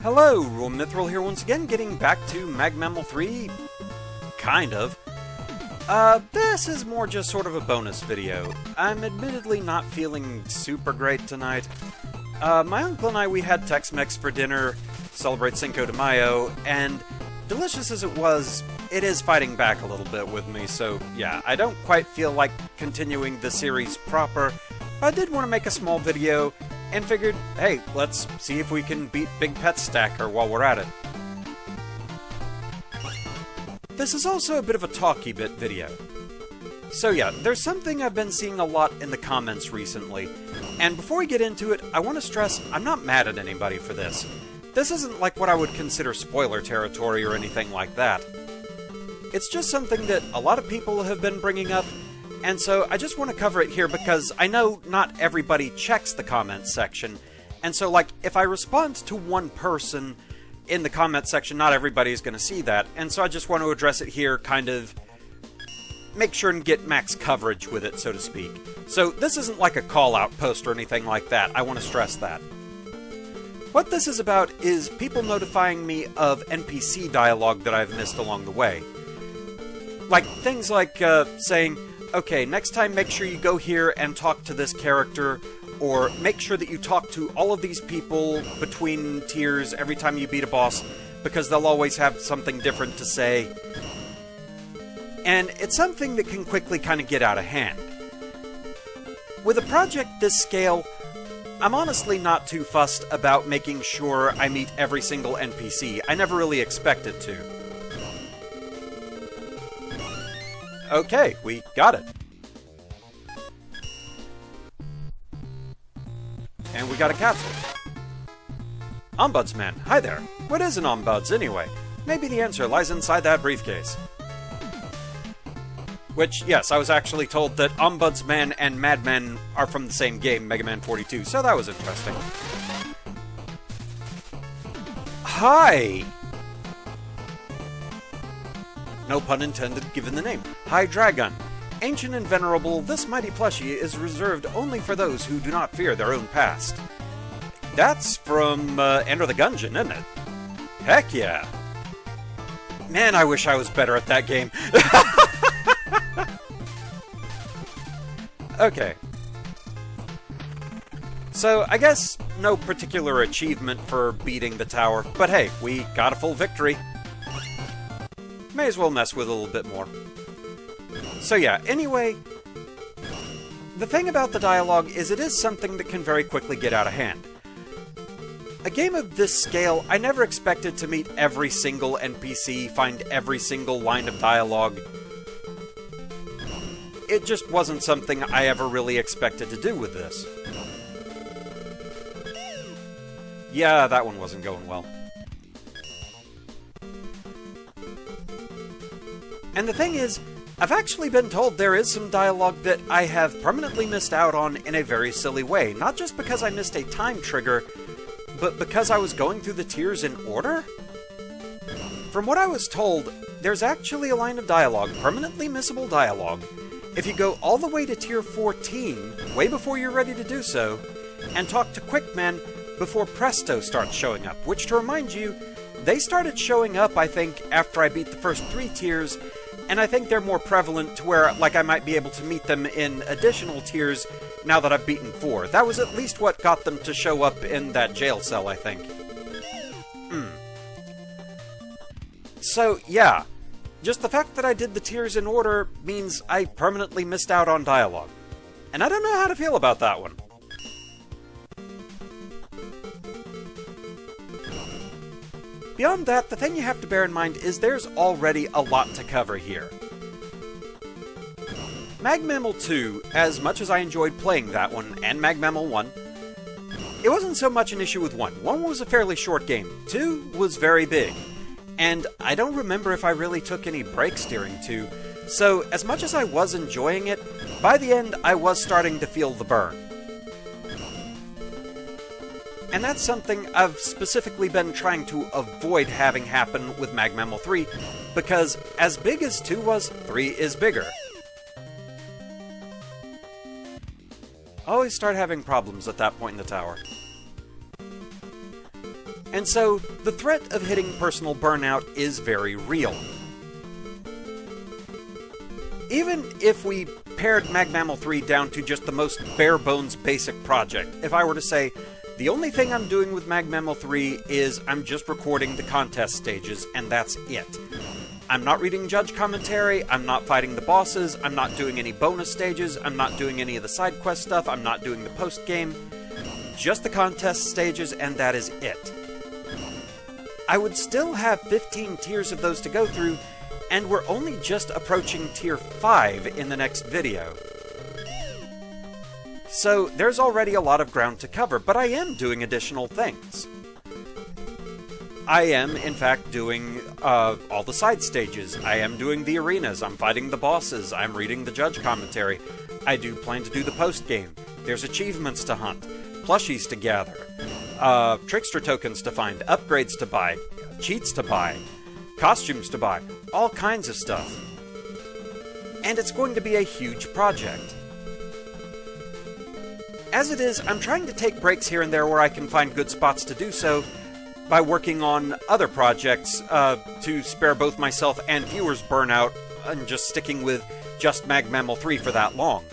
Hello, RoahmMythril here once again, getting back to MagMammal 3, kind of. This is more just sort of a bonus video. I'm admittedly not feeling super great tonight. My uncle and I, we had Tex-Mex for dinner, celebrate Cinco de Mayo, and delicious as it was, it is fighting back a little bit with me, so yeah, I don't quite feel like continuing the series proper. I did want to make a small video, and figured, hey, let's see if we can beat Big Pet Stacker while we're at it. This is also a bit of a talky bit video. So yeah, there's something I've been seeing a lot in the comments recently, and before we get into it, I want to stress I'm not mad at anybody for this. This isn't like what I would consider spoiler territory or anything like that. It's just something that a lot of people have been bringing up, and so I just want to cover it here because I know not everybody checks the comments section. And so, like, if I respond to one person in the comments section, not everybody's going to see that. And so I just want to address it here, kind of make sure and get max coverage with it, so to speak. So this isn't like a call-out post or anything like that. I want to stress that. What this is about is people notifying me of NPC dialogue that I've missed along the way. Like, things like saying, okay, next time make sure you go here and talk to this character, or make sure that you talk to all of these people between tiers every time you beat a boss, because they'll always have something different to say. And it's something that can quickly kind of get out of hand. With a project this scale, I'm honestly not too fussed about making sure I meet every single NPC. I never really expected to. Okay, we got it. And we got a capsule. Ombudsman, hi there. What is an ombuds, anyway? Maybe the answer lies inside that briefcase. Which, yes, I was actually told that Ombudsman and Madman are from the same game, Mega Man 42, so that was interesting. Hi! No pun intended, given the name. Hi, Dragon. Ancient and venerable, this mighty plushie is reserved only for those who do not fear their own past. That's from Enter the Gungeon, isn't it? Heck yeah. Man, I wish I was better at that game. Okay. So, I guess no particular achievement for beating the tower, but hey, we got a full victory. May as well mess with it a little bit more. So yeah, anyway, the thing about the dialogue is it is something that can very quickly get out of hand. A game of this scale, I never expected to meet every single NPC, find every single line of dialogue. It just wasn't something I ever really expected to do with this. Yeah, that one wasn't going well. And the thing is, I've actually been told there is some dialogue that I have permanently missed out on in a very silly way. Not just because I missed a time trigger, but because I was going through the tiers in order? From what I was told, there's actually a line of dialogue, permanently missable dialogue, if you go all the way to tier 14, way before you're ready to do so, and talk to Quickman before Presto starts showing up, which, to remind you, they started showing up, I think, after I beat the first 3 tiers, and I think they're more prevalent to where, like, I might be able to meet them in additional tiers now that I've beaten 4. That was at least what got them to show up in that jail cell, I think. So, yeah. Just the fact that I did the tiers in order means I permanently missed out on dialogue. And I don't know how to feel about that one. Beyond that, the thing you have to bear in mind is there's already a lot to cover here. MagMammal 2, as much as I enjoyed playing that one, and MagMammal 1, it wasn't so much an issue with 1. 1 was a fairly short game. 2 was very big. And I don't remember if I really took any breaks during 2, so as much as I was enjoying it, by the end I was starting to feel the burn. And that's something I've specifically been trying to avoid having happen with MagMammal 3, because as big as 2 was, 3 is bigger. I always start having problems at that point in the tower. And so, the threat of hitting personal burnout is very real. Even if we pared MagMammal3 down to just the most bare-bones basic project, if I were to say, the only thing I'm doing with MagMammal3 is I'm just recording the contest stages, and that's it. I'm not reading judge commentary, I'm not fighting the bosses, I'm not doing any bonus stages, I'm not doing any of the side quest stuff, I'm not doing the post-game. Just the contest stages, and that is it. I would still have 15 tiers of those to go through, and we're only just approaching Tier 5 in the next video. So, there's already a lot of ground to cover, but I am doing additional things. I am, in fact, doing all the side stages. I am doing the arenas, I'm fighting the bosses, I'm reading the judge commentary. I do plan to do the post-game. There's achievements to hunt, plushies to gather, trickster tokens to find, upgrades to buy, cheats to buy, costumes to buy, all kinds of stuff. And it's going to be a huge project. As it is, I'm trying to take breaks here and there where I can find good spots to do so by working on other projects to spare both myself and viewers burnout and just sticking with just MagMammal3 for that long.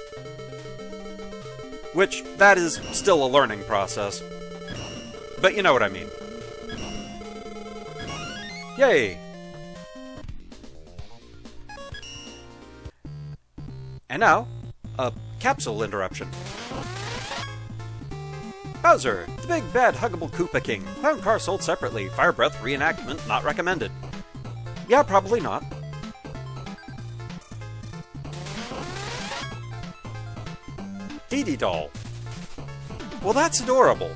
Which, that is still a learning process. But you know what I mean. Yay! And now, a capsule interruption. Bowser, the big bad huggable Koopa King. Clown car sold separately. Fire breath reenactment not recommended. Yeah, probably not. Dee Dee doll. Well, that's adorable.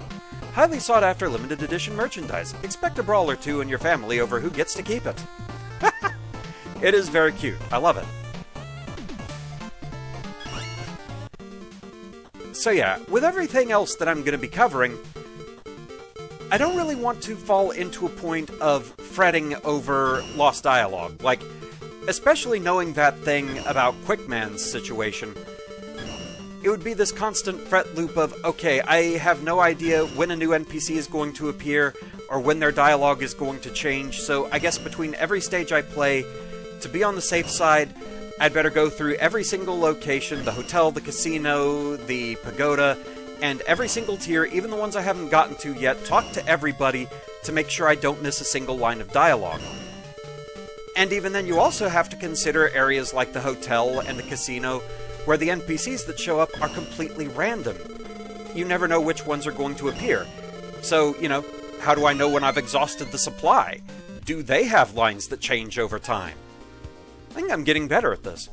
Highly sought after limited edition merchandise. Expect a brawl or two in your family over who gets to keep it. It is very cute. I love it. So yeah, with everything else that I'm going to be covering, I don't really want to fall into a point of fretting over lost dialogue. Like, especially knowing that thing about Quickman's situation, it would be this constant fret loop of, okay, I have no idea when a new NPC is going to appear, or when their dialogue is going to change, so I guess between every stage I play, to be on the safe side, I'd better go through every single location, the hotel, the casino, the pagoda, and every single tier, even the ones I haven't gotten to yet, talk to everybody to make sure I don't miss a single line of dialogue. And even then, you also have to consider areas like the hotel and the casino, where the NPCs that show up are completely random. You never know which ones are going to appear. So, you know, how do I know when I've exhausted the supply? Do they have lines that change over time? I think I'm getting better at this.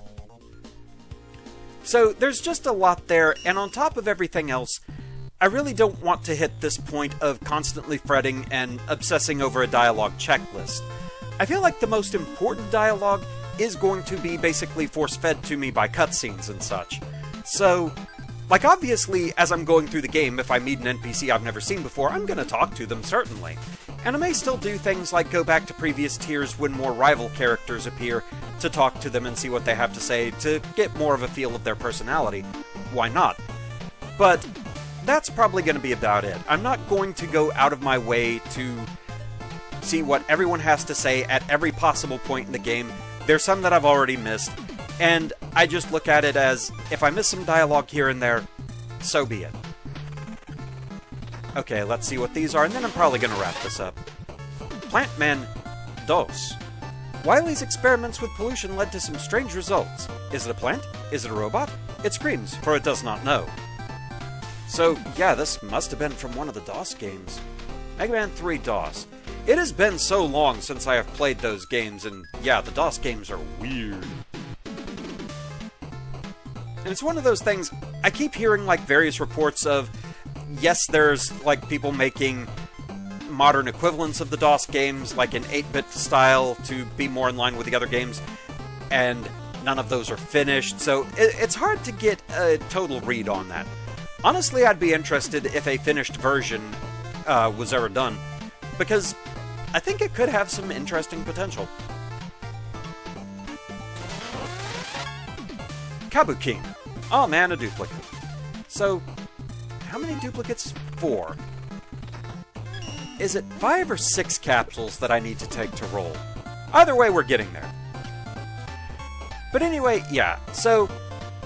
So, there's just a lot there, and on top of everything else, I really don't want to hit this point of constantly fretting and obsessing over a dialogue checklist. I feel like the most important dialogue is going to be basically force-fed to me by cutscenes and such. So, like obviously, as I'm going through the game, if I meet an NPC I've never seen before, I'm gonna talk to them, certainly. And I may still do things like go back to previous tiers when more rival characters appear to talk to them and see what they have to say to get more of a feel of their personality. Why not? But that's probably gonna be about it. I'm not going to go out of my way to see what everyone has to say at every possible point in the game. There's some that I've already missed, and I just look at it as, if I miss some dialogue here and there, so be it. Okay, let's see what these are, and then I'm probably gonna wrap this up. Plantman Dos. Wily's experiments with pollution led to some strange results. Is it a plant? Is it a robot? It screams, for it does not know. So, yeah, this must have been from one of the DOS games. Mega Man 3 DOS. It has been so long since I have played those games, and yeah, the DOS games are weird. And it's one of those things, I keep hearing like various reports of, yes, there's like people making modern equivalents of the DOS games, like in 8-bit style, to be more in line with the other games, and none of those are finished, so it's hard to get a total read on that. Honestly, I'd be interested if a finished version was ever done, because I think it could have some interesting potential. Kabukin. Oh man, a duplicate. So, how many duplicates? 4. is it 5 or 6 capsules that I need to take to roll? Either way, we're getting there. But anyway, yeah, so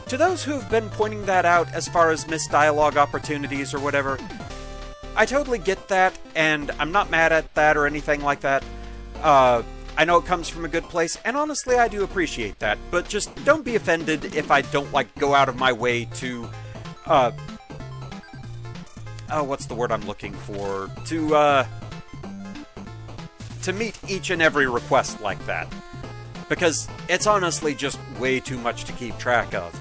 to those who've been pointing that out as far as missed dialogue opportunities or whatever, I totally get that, and I'm not mad at that or anything like that. I know it comes from a good place, and honestly, I do appreciate that, but just don't be offended if I don't, like, go out of my way to, what's the word I'm looking for? To meet each and every request like that. Because it's honestly just way too much to keep track of.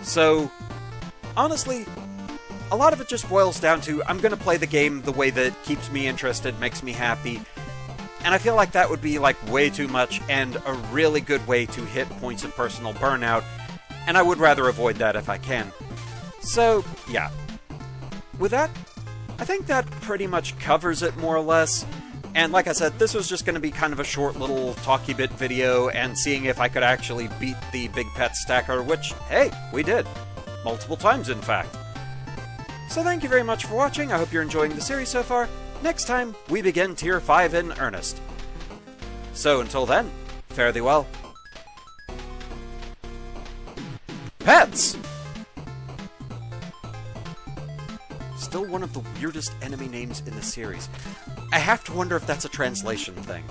So, honestly, a lot of it just boils down to, I'm gonna play the game the way that keeps me interested, makes me happy, and I feel like that would be, like, way too much, and a really good way to hit points of personal burnout, and I would rather avoid that if I can. So, yeah. With that, I think that pretty much covers it, more or less. And like I said, this was just going to be kind of a short little talky bit video, and seeing if I could actually beat the Big Pet Stacker, which, hey, we did. Multiple times, in fact. So thank you very much for watching, I hope you're enjoying the series so far. Next time, we begin Tier 5 in earnest. So until then, fare thee well. Pets! Still one of the weirdest enemy names in the series. I have to wonder if that's a translation thing.